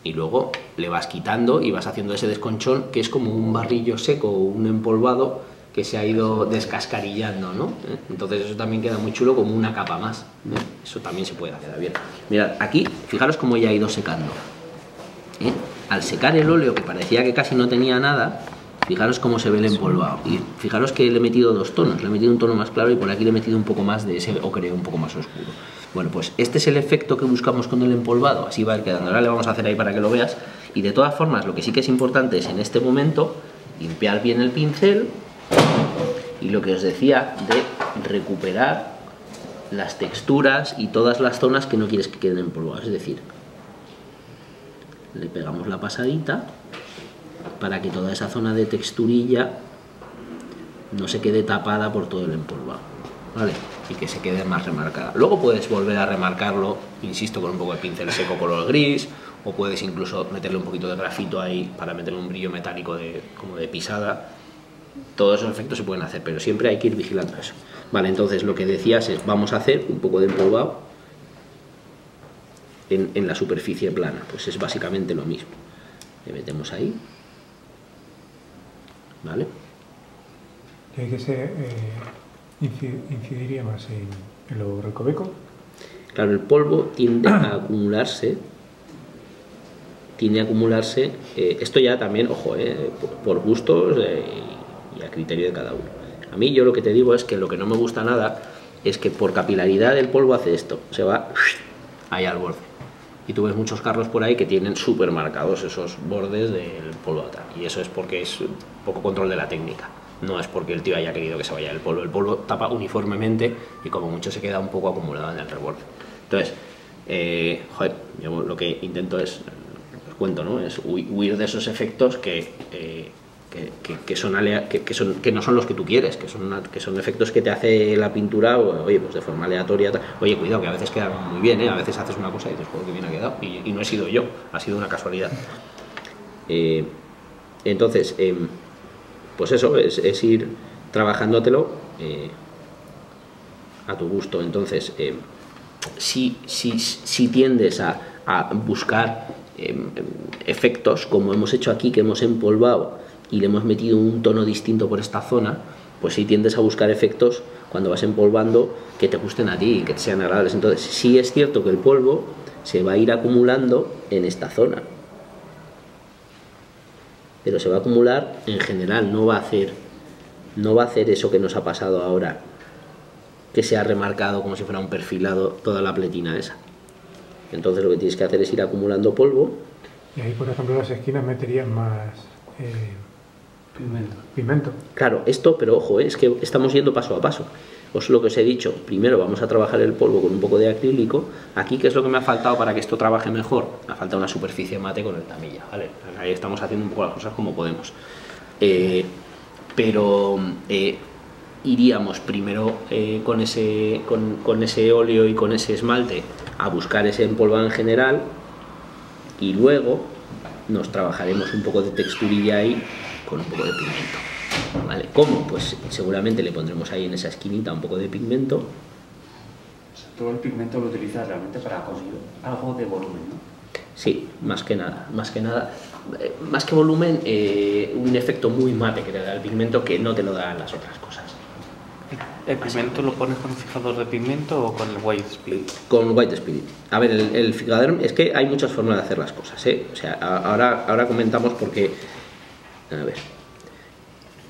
y luego le vas quitando y vas haciendo ese desconchón que es como un barrillo seco o un empolvado que se ha ido descascarillando, ¿no? Entonces eso también queda muy chulo, como una capa más. Eso también se puede hacer bien. Mirad, aquí, fijaros cómo ya ha ido secando. Al secar el óleo, que parecía que casi no tenía nada, fijaros cómo se ve el empolvado. Y fijaros que le he metido dos tonos, le he metido un tono más claro y por aquí le he metido un poco más de ese ocre un poco más oscuro. Bueno, pues este es el efecto que buscamos con el empolvado, así va a ir quedando. Ahora le vamos a hacer ahí para que lo veas. Y de todas formas, lo que sí que es importante es en este momento limpiar bien el pincel y lo que os decía de recuperar las texturas y todas las zonas que no quieres que queden empolvadas. Es decir, le pegamos la pasadita para que toda esa zona de texturilla no se quede tapada por todo el empolvado, ¿vale? Y que se quede más remarcada. Luego puedes volver a remarcarlo, insisto, con un poco de pincel seco color gris, o puedes incluso meterle un poquito de grafito ahí para meterle un brillo metálico como de pisada. Todos esos efectos se pueden hacer, pero siempre hay que ir vigilando eso. Vale, entonces lo que decías es, vamos a hacer un poco de empolvado en la superficie plana, pues es básicamente lo mismo. Le metemos ahí, ¿vale? ¿Y que se incidiría más en lo recoveco? Claro, el polvo tiende a acumularse. Esto ya también, ojo, por gustos y a criterio de cada uno. A mí yo lo que te digo es que lo que no me gusta nada es que por capilaridad el polvo hace esto, se va ahí al borde. Y tú ves muchos carros por ahí que tienen súper marcados esos bordes del polvo atrás. Y eso es porque es un poco control de la técnica. No es porque el tío haya querido que se vaya el polvo. El polvo tapa uniformemente y como mucho se queda un poco acumulado en el reborde. Entonces, joder, yo lo que intento es, os cuento, ¿no? Es huir de esos efectos que no son los que tú quieres, que son efectos que te hace la pintura, oye, pues de forma aleatoria. Oye, cuidado, que a veces queda muy bien, ¿eh? A veces haces una cosa y dices, joder, que bien ha quedado, y no he sido yo, ha sido una casualidad. Entonces, pues eso, es ir trabajándotelo a tu gusto. Entonces, si tiendes a buscar efectos, como hemos hecho aquí, que hemos empolvado, y le hemos metido un tono distinto por esta zona, pues si tiendes a buscar efectos cuando vas empolvando que te gusten a ti y que te sean agradables. Entonces sí es cierto que el polvo se va a ir acumulando en esta zona, pero se va a acumular en general, no va a hacer eso que nos ha pasado ahora, que se ha remarcado como si fuera un perfilado toda la pletina esa. Entonces lo que tienes que hacer es ir acumulando polvo. Y ahí, por ejemplo, las esquinas meterían más pigmento. Claro, esto, pero ojo, es que estamos yendo paso a paso. Lo que os he dicho, primero vamos a trabajar el polvo con un poco de acrílico. Aquí, ¿qué es lo que me ha faltado para que esto trabaje mejor? Me ha faltado una superficie mate con el tamilla, ¿vale? Ahí estamos haciendo un poco las cosas como podemos. Pero iríamos primero con ese óleo y con ese esmalte a buscar ese empolvado en general, y luego nos trabajaremos un poco de texturilla ahí con un poco de pigmento, ¿vale? ¿Cómo? Pues seguramente le pondremos ahí en esa esquinita un poco de pigmento. Todo el pigmento lo utilizas realmente para conseguir algo de volumen, ¿no? Sí, más que nada, más que volumen, un efecto muy mate que te da el pigmento que no te lo dan las otras cosas. ¿El pigmento lo pones con un fijador de pigmento o con el White Spirit? Con White Spirit. A ver, el fijador, es que hay muchas formas de hacer las cosas, ¿eh? O sea, ahora comentamos porque, a ver,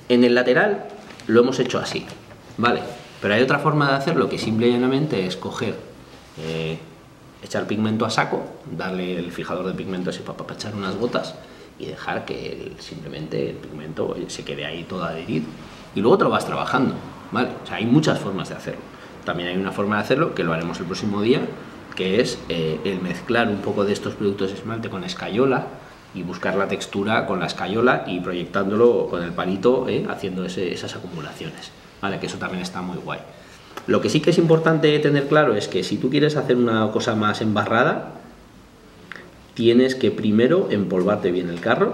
en el lateral lo hemos hecho así, ¿vale? Pero hay otra forma de hacerlo que simple y llanamente es coger, echar pigmento a saco, darle el fijador de pigmento así para echar unas gotas y dejar que simplemente el pigmento se quede ahí todo adherido. Y luego te lo vas trabajando, ¿vale? O sea, hay muchas formas de hacerlo. También hay una forma de hacerlo, que lo haremos el próximo día, que es el mezclar un poco de estos productos de esmalte con escayola y buscar la textura con la escayola y proyectándolo con el palito, haciendo esas acumulaciones, ¿vale? Que eso también está muy guay. Lo que sí que es importante tener claro es que si tú quieres hacer una cosa más embarrada, tienes que primero empolvarte bien el carro,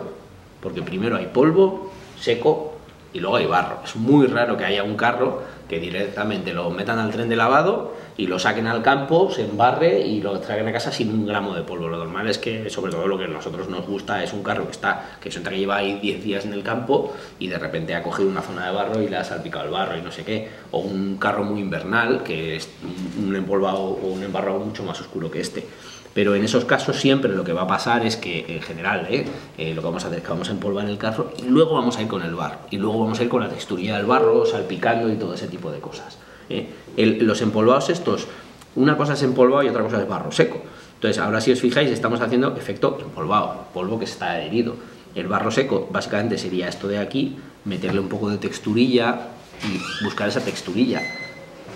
porque primero hay polvo seco y luego hay barro. Es muy raro que haya un carro que directamente lo metan al tren de lavado y lo saquen al campo, se embarre y lo traigan a casa sin un gramo de polvo. Lo normal es que, sobre todo lo que a nosotros nos gusta, es un carro que lleva ahí 10 días en el campo y de repente ha cogido una zona de barro y le ha salpicado el barro y no sé qué. O un carro muy invernal, que es un empolvado o un embarrado mucho más oscuro que este. Pero en esos casos siempre lo que va a pasar es que, en general, lo que vamos a hacer es que vamos a empolvar el carro y luego vamos a ir con el barro. Y luego vamos a ir con la texturilla del barro, salpicando y todo ese tipo de cosas. Los empolvados estos, una cosa es empolvado y otra cosa es barro seco. Entonces, ahora si os fijáis, estamos haciendo efecto empolvado, polvo que está adherido. El barro seco, básicamente, sería esto de aquí, meterle un poco de texturilla y buscar esa texturilla.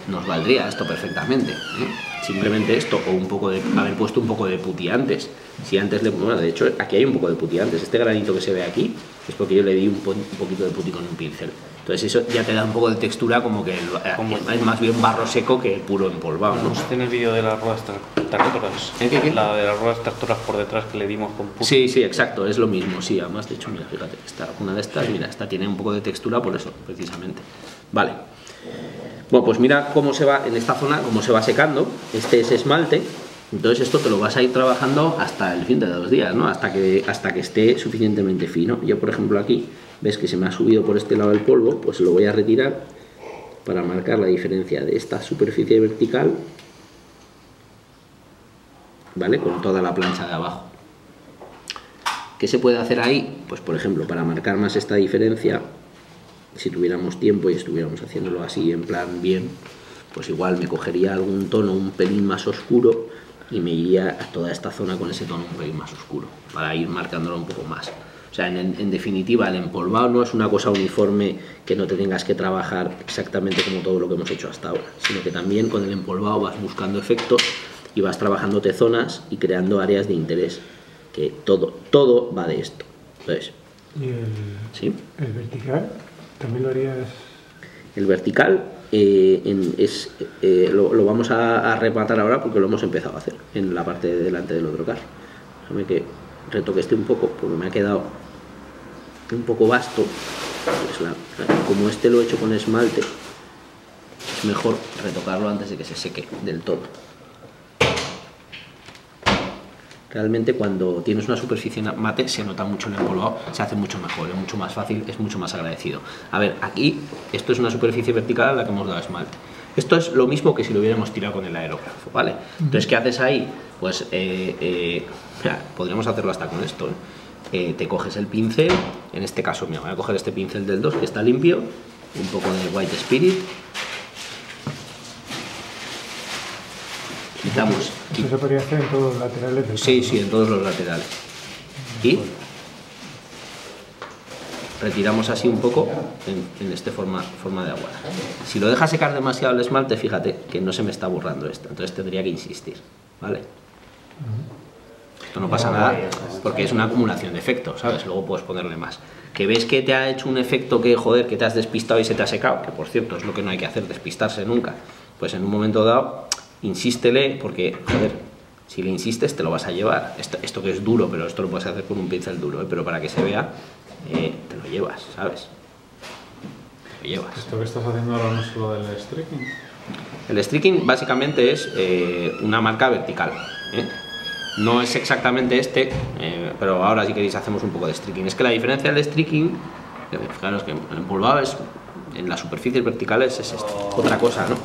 Nos valdría esto perfectamente, simplemente esto, o un poco de haber puesto un poco de puti antes. Si antes bueno, de hecho aquí hay un poco de puti antes. Este granito que se ve aquí es porque yo le di un poquito de puti con un pincel. Entonces eso ya te da un poco de textura, como que es más bien barro seco que puro empolvado, ¿no? ¿Viste en el vídeo de las ruedas tractoras? ¿Qué? La de las ruedas tractoras por detrás que le dimos con puti. Sí, exacto, es lo mismo. Sí, además, de hecho, mira, fíjate, una de estas, mira, esta tiene un poco de textura por eso, precisamente. Vale. Bueno, pues mira cómo se va en esta zona, cómo se va secando. Este es esmalte, entonces esto te lo vas a ir trabajando hasta el fin de 2 días, ¿no? Hasta que esté suficientemente fino. Yo, por ejemplo, aquí, ves que se me ha subido por este lado el polvo, pues lo voy a retirar para marcar la diferencia de esta superficie vertical, ¿vale? Con toda la plancha de abajo. ¿Qué se puede hacer ahí? Pues, por ejemplo, para marcar más esta diferencia, si tuviéramos tiempo y estuviéramos haciéndolo así en plan bien, pues igual me cogería algún tono un pelín más oscuro y me iría a toda esta zona con ese tono un pelín más oscuro, para ir marcándolo un poco más. O sea, en definitiva, el empolvado no es una cosa uniforme que no te tengas que trabajar exactamente como todo lo que hemos hecho hasta ahora, sino que también con el empolvado vas buscando efectos y vas trabajándote zonas y creando áreas de interés, que todo va de esto. Entonces, ¿y el vertical también lo harías? El vertical lo vamos a rematar ahora porque lo hemos empezado a hacer en la parte de delante del otro carro. Déjame que retoque este un poco porque me ha quedado un poco vasto. Como este lo he hecho con esmalte, es mejor retocarlo antes de que se seque del todo. Realmente cuando tienes una superficie mate se nota mucho el empolvado, se hace mucho mejor, es mucho más fácil, es mucho más agradecido. A ver, aquí esto es una superficie vertical a la que hemos dado esmalte. Esto es lo mismo que si lo hubiéramos tirado con el aerógrafo, ¿vale? Entonces, ¿qué haces ahí? Pues podríamos hacerlo hasta con esto, ¿eh? Te coges el pincel, en este caso mira, voy a coger este pincel del 2 que está limpio, un poco de White Spirit. Quitamos. ¿Eso se podría hacer en todos los laterales del Sí, sí, en todos los laterales. Y retiramos así un poco en este forma de agua. Si lo dejas secar demasiado el esmalte, fíjate que no se me está borrando esto, entonces tendría que insistir, ¿vale? Esto no pasa nada porque es una acumulación de efectos, ¿sabes? Luego puedes ponerle más. Que ves que te ha hecho un efecto que, joder, que te has despistado y se te ha secado, que por cierto es lo que no hay que hacer, despistarse nunca. Pues en un momento dado, insístele porque, joder, si le insistes te lo vas a llevar. Esto que es duro, pero esto lo puedes hacer con un pincel duro, ¿eh? Pero para que se vea, te lo llevas, ¿sabes? Te lo llevas. ¿Esto que estás haciendo ahora no es lo del streaking? El streaking básicamente es una marca vertical, ¿eh? No es exactamente este, pero ahora si queréis hacemos un poco de streaking. Es que la diferencia del streaking, fijaros que el empolvado es, en las superficies verticales es esto, otra cosa, ¿no?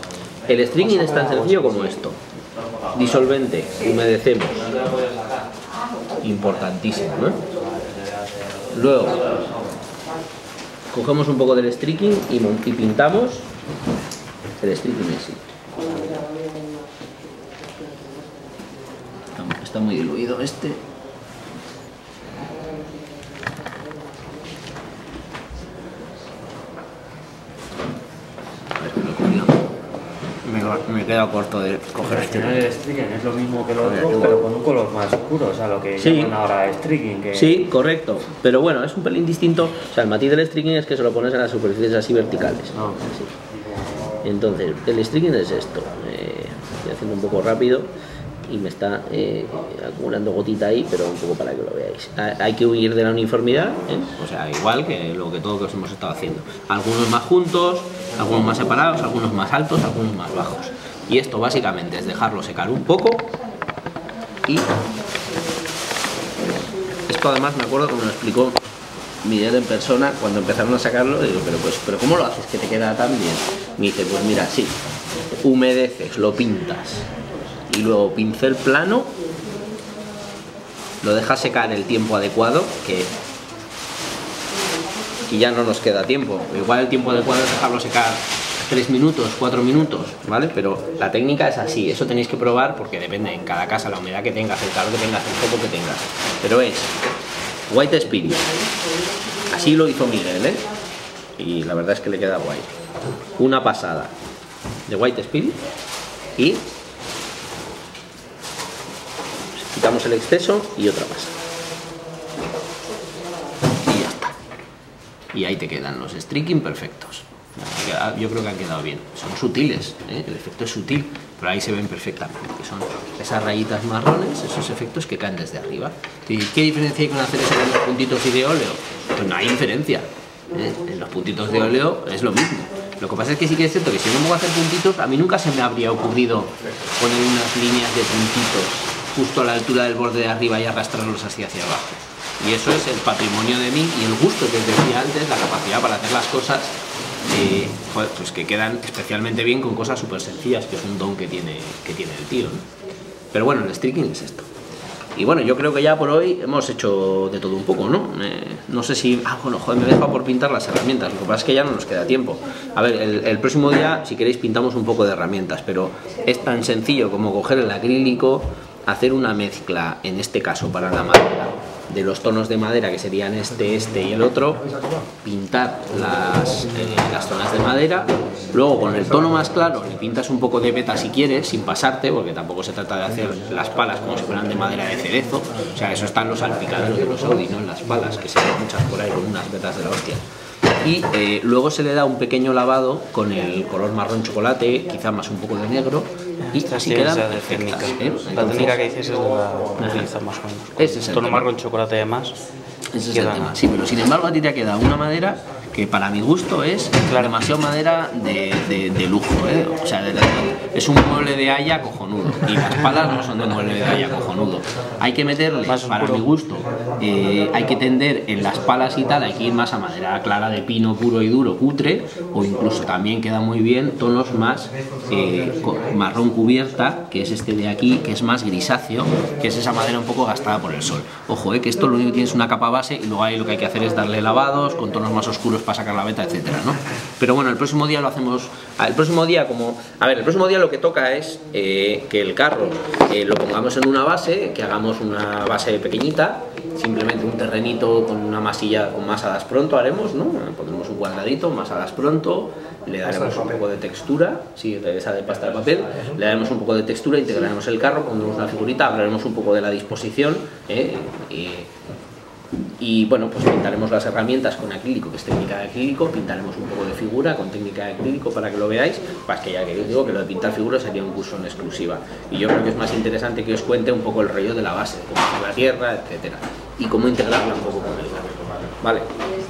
El streaking es tan sencillo como esto. Disolvente, humedecemos. Importantísimo, ¿no? Luego, cogemos un poco del streaking y pintamos el streaking en sí. Está muy diluido este. A ver, lo he cogido. Me he quedado corto de coger este. El streaking es lo mismo que lo otro, pero con un color más oscuro, o sea, lo que llaman ahora streaking. Que... Sí, correcto. Pero bueno, es un pelín distinto. O sea, el matiz del streaking es que se lo pones en las superficies así verticales. Ah. Así. Entonces, el streaking es esto. Estoy haciendo un poco rápido y me está acumulando gotita ahí, pero un poco para que lo veáis. Hay que huir de la uniformidad, ¿eh? O sea, igual que todo lo que hemos estado haciendo. Algunos más juntos, algunos más separados, algunos más altos, algunos más bajos. Y esto básicamente es dejarlo secar un poco y... Esto además me acuerdo que me lo explicó Miguel en persona cuando empezaron a sacarlo. Digo, pero ¿cómo lo haces que te queda tan bien? Me dice, pues mira, sí, humedeces, lo pintas y luego pincel plano, lo dejas secar el tiempo adecuado, que ya no nos queda tiempo. Igual el tiempo adecuado es dejarlo secar 3 minutos, 4 minutos, ¿vale? Pero la técnica es así, eso tenéis que probar porque depende en cada casa la humedad que tengas, el calor que tengas, el foco que tengas. Pero es White Spirit, así lo hizo Miguel, ¿eh? Y la verdad es que le queda guay. Una pasada de White Spirit y quitamos el exceso y otra más. Y ya está. Y ahí te quedan los streaking perfectos. Yo creo que han quedado bien. Son sutiles, ¿eh? El efecto es sutil, pero ahí se ven perfectamente. Que son esas rayitas marrones, esos efectos que caen desde arriba. ¿Y qué diferencia hay con hacer eso en los puntitos y de óleo? Pues no hay diferencia, ¿eh? En los puntitos de óleo es lo mismo. Lo que pasa es que sí que es cierto que si no me voy a hacer puntitos, a mí nunca se me habría ocurrido poner unas líneas de puntitos justo a la altura del borde de arriba y arrastrarlos hacia abajo. Y eso es el patrimonio de mí y el gusto que os decía antes, la capacidad para hacer las cosas pues que quedan especialmente bien con cosas súper sencillas, que es un don que tiene el tío, ¿no? Pero bueno, el streaking es esto. Y bueno, yo creo que ya por hoy hemos hecho de todo un poco, ¿no? No sé si... bueno, joder, me he dejado por pintar las herramientas, lo que pasa es que ya no nos queda tiempo. A ver, el próximo día, si queréis, pintamos un poco de herramientas, pero es tan sencillo como coger el acrílico, hacer una mezcla, en este caso para la madera, de los tonos de madera que serían este y el otro, pintar las zonas de madera, luego con el tono más claro le pintas un poco de veta si quieres, sin pasarte, porque tampoco se trata de hacer las palas como si fueran de madera de cerezo, o sea, eso están los salpicaderos de los Audi, ¿no? En las palas, que se ven muchas por ahí con unas vetas de la hostia. Y luego se le da un pequeño lavado con el color marrón chocolate, quizá más un poco de negro, y así quedan perfectas. La técnica que dices es la que utilizas más o menos. Ese es el tono tema. marrón chocolate además. Ese es el tema. Sí, pero sin embargo a ti te ha quedado una madera que para mi gusto es demasiado madera de lujo, ¿eh? O sea, es un mueble de haya cojonudo, y las palas no son de mueble de haya cojonudo. Hay que meterle, para mi gusto, hay que tender en las palas y tal, hay que ir más a madera clara de pino puro y duro, cutre, o incluso también queda muy bien tonos más marrón cubierta, que es este de aquí, que es más grisáceo, que es esa madera un poco gastada por el sol. Ojo, que esto lo único que tiene es una capa base, y luego ahí lo que hay que hacer es darle lavados con tonos más oscuros para sacar la veta, etcétera, ¿no? Pero bueno, el próximo día lo hacemos. El próximo día el próximo día lo que toca es que el carro lo pongamos en una base, que hagamos una base pequeñita, simplemente un terrenito con una masilla con masadas pronto haremos, ¿no? Pondremos un cuadradito, masadas pronto, le daremos un poco de textura, sí, de esa de pasta de papel, le daremos un poco de textura, integraremos el carro, pondremos una figurita, hablaremos un poco de la disposición, y bueno, pues pintaremos las herramientas con acrílico, que es técnica de acrílico, pintaremos un poco de figura con técnica de acrílico para que lo veáis, pues que ya que os digo que lo de pintar figuras sería un curso en exclusiva, y yo creo que es más interesante que os cuente un poco el rollo de la base, cómo hacer la tierra, etcétera, y cómo integrarla un poco con el carro, ¿vale?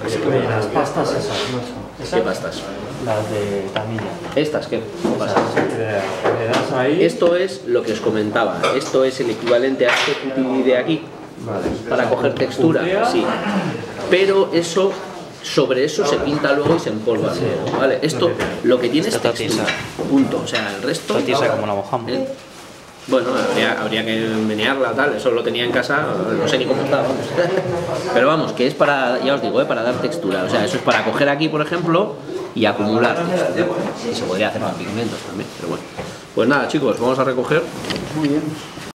Así que las pastas esas, ¿no? ¿Qué pastas? Las de tamilla. ¿Estas qué pastas? Le das ahí. Esto es lo que os comentaba, esto es el equivalente a este pupi de aquí. Vale. Para coger textura, sí, pero eso, sobre eso se pinta luego y se empolva luego, ¿vale? Esto lo que tiene es textura, punto, o sea, el resto... como la mojamos. Bueno, habría que menearla, tal, eso lo tenía en casa, no sé ni cómo está, vamos. Pero vamos, que es para, ya os digo, para dar textura, o sea, eso es para coger aquí, por ejemplo, y acumular textura. Y se podría hacer con pigmentos también, pero bueno. Pues nada, chicos, vamos a recoger. Muy bien.